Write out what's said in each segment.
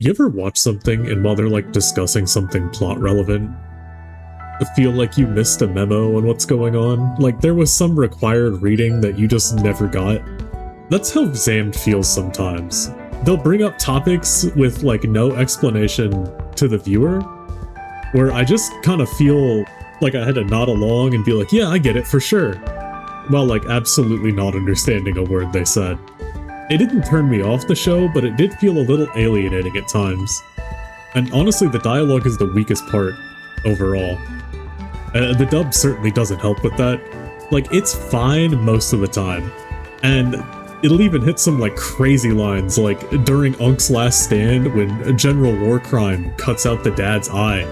You ever watch something and while they're like discussing something plot relevant, feel like you missed a memo on what's going on? Like there was some required reading that you just never got? That's how Xam'd feels sometimes. They'll bring up topics with like no explanation to the viewer, where I just kind of feel like I had to nod along and be like, yeah, I get it for sure, while like absolutely not understanding a word they said. It didn't turn me off the show, but it did feel a little alienating at times. And honestly, the dialogue is the weakest part overall. The dub certainly doesn't help with that. Like, it's fine most of the time. And it'll even hit some like crazy lines, like during Unk's last stand when General Warcrime cuts out the dad's eye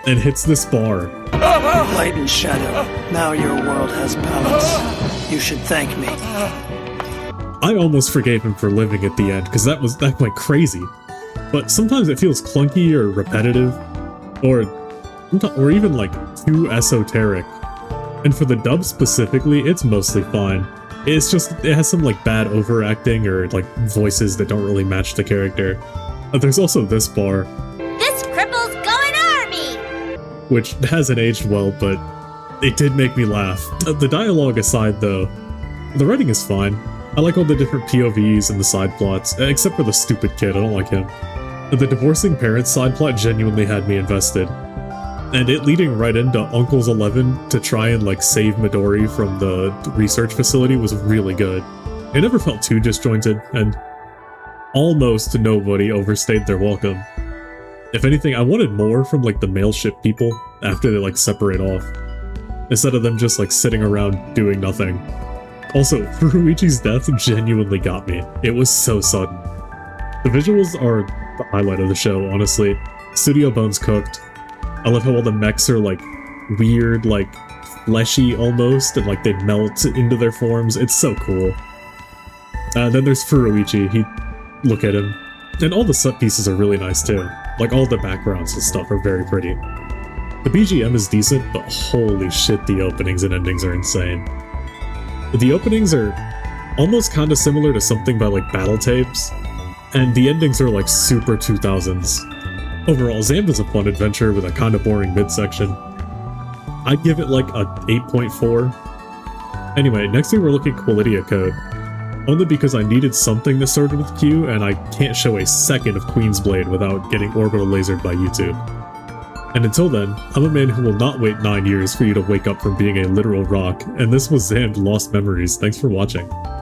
and hits this bar. Light and shadow, now your world has balance. You should thank me. I almost forgave him for living at the end, because that went crazy. But sometimes it feels clunky or repetitive, or even like too esoteric. And for the dub specifically, it's mostly fine. It's just, it has some like bad overacting or like voices that don't really match the character. There's also this bar. This cripple's going army! Which hasn't aged well, but it did make me laugh. The dialogue aside though, the writing is fine. I like all the different POVs and the side plots, except for the stupid kid, I don't like him. The divorcing parents side plot genuinely had me invested. And it leading right into Uncle's 11 to try and like save Midori from the research facility was really good. It never felt too disjointed, and almost nobody overstayed their welcome. If anything, I wanted more from like the mail ship people after they like separate off, instead of them just like sitting around doing nothing. Also, Furuichi's death genuinely got me. It was so sudden. The visuals are the highlight of the show, honestly. Studio Bones cooked. I love how all the mechs are like weird, like fleshy almost, and like they melt into their forms. It's so cool. Then there's Furuichi. Look at him. And all the set pieces are really nice too. Like all the backgrounds and stuff are very pretty. The BGM is decent, but holy shit, the openings and endings are insane. The openings are almost kind of similar to something by like Battle Tapes, and the endings are like super 2000s. Overall, Xam'd is a fun adventure with a kind of boring midsection. I'd give it like a 8.4. Anyway, next week we're looking at Qualidia Code, only because I needed something that started with Q, and I can't show a second of Queensblade without getting orbital lasered by YouTube. And until then, I'm a man who will not wait 9 years for you to wake up from being a literal rock, and this was Xam'd Lost Memories. Thanks for watching.